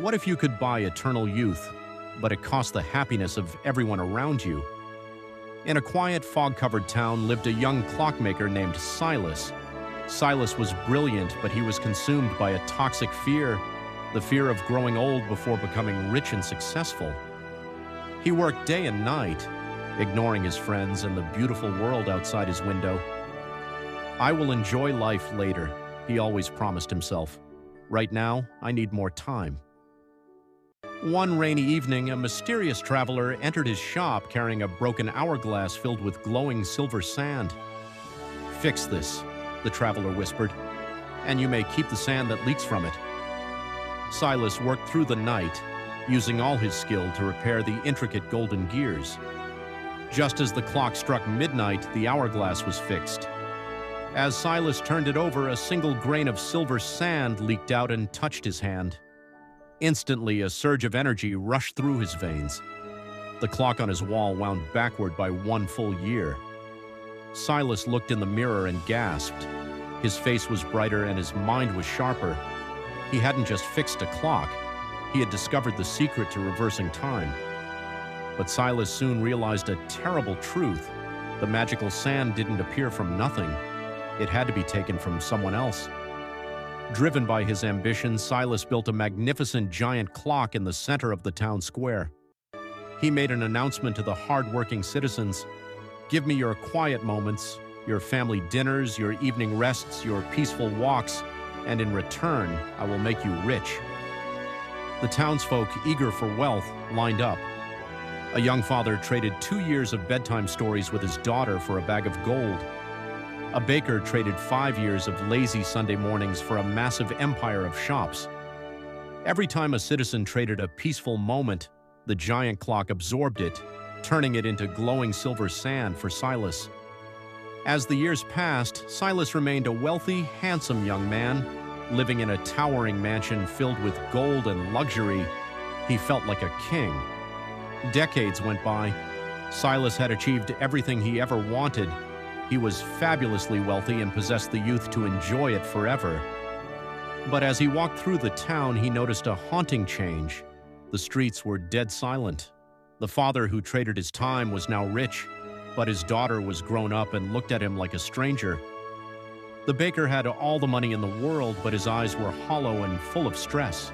What if you could buy eternal youth, but it cost the happiness of everyone around you? In a quiet, fog-covered town lived a young clockmaker named Silas. Silas was brilliant, but he was consumed by a toxic fear, the fear of growing old before becoming rich and successful. He worked day and night, ignoring his friends and the beautiful world outside his window. "I will enjoy life later," he always promised himself. "Right now, I need more time." One rainy evening, a mysterious traveler entered his shop carrying a broken hourglass filled with glowing silver sand. "Fix this," the traveler whispered, "and you may keep the sand that leaks from it." Silas worked through the night, using all his skill to repair the intricate golden gears. Just as the clock struck midnight, the hourglass was fixed. As Silas turned it over, a single grain of silver sand leaked out and touched his hand. Instantly, a surge of energy rushed through his veins. The clock on his wall wound backward by 1 full year. Silas looked in the mirror and gasped. His face was brighter and his mind was sharper. He hadn't just fixed a clock, he had discovered the secret to reversing time. But Silas soon realized a terrible truth. The magical sand didn't appear from nothing. It had to be taken from someone else. Driven by his ambition, Silas built a magnificent giant clock in the center of the town square. He made an announcement to the hard-working citizens: "Give me your quiet moments, your family dinners, your evening rests, your peaceful walks, and in return, I will make you rich." The townsfolk, eager for wealth, lined up. A young father traded 2 years of bedtime stories with his daughter for a bag of gold. A baker traded 5 years of lazy Sunday mornings for a massive empire of shops. Every time a citizen traded a peaceful moment, the giant clock absorbed it, turning it into glowing silver sand for Silas. As the years passed, Silas remained a wealthy, handsome young man, living in a towering mansion filled with gold and luxury. He felt like a king. Decades went by. Silas had achieved everything he ever wanted. He was fabulously wealthy and possessed the youth to enjoy it forever. But as he walked through the town, he noticed a haunting change. The streets were dead silent. The father who traded his time was now rich, but his daughter was grown up and looked at him like a stranger. The baker had all the money in the world, but his eyes were hollow and full of stress.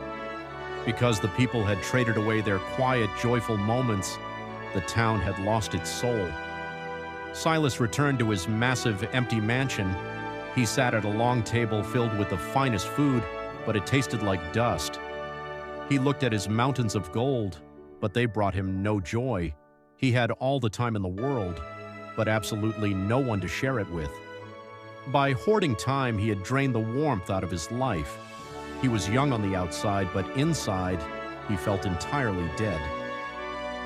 Because the people had traded away their quiet, joyful moments, the town had lost its soul. Silas returned to his massive, empty mansion. He sat at a long table filled with the finest food, but it tasted like dust. He looked at his mountains of gold, but they brought him no joy. He had all the time in the world, but absolutely no one to share it with. By hoarding time, he had drained the warmth out of his life. He was young on the outside, but inside, he felt entirely dead.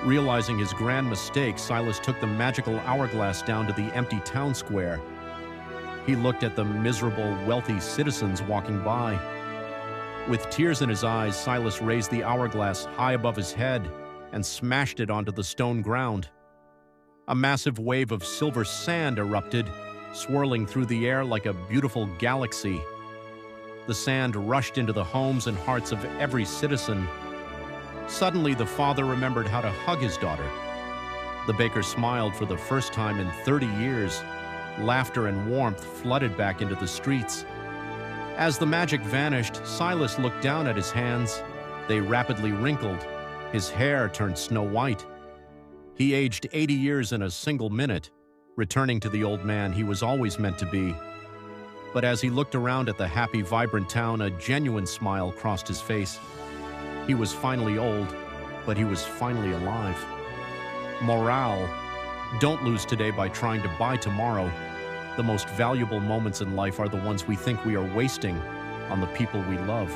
Realizing his grand mistake, Silas took the magical hourglass down to the empty town square. He looked at the miserable, wealthy citizens walking by. With tears in his eyes, Silas raised the hourglass high above his head and smashed it onto the stone ground. A massive wave of silver sand erupted, swirling through the air like a beautiful galaxy. The sand rushed into the homes and hearts of every citizen. Suddenly, the father remembered how to hug his daughter. The baker smiled for the first time in 30 years. Laughter and warmth flooded back into the streets. As the magic vanished, Silas looked down at his hands. They rapidly wrinkled. His hair turned snow white. He aged 80 years in a single minute, returning to the old man he was always meant to be. But as he looked around at the happy, vibrant town, a genuine smile crossed his face. He was finally old, but he was finally alive. Morale: don't lose today by trying to buy tomorrow. The most valuable moments in life are the ones we think we are wasting on the people we love.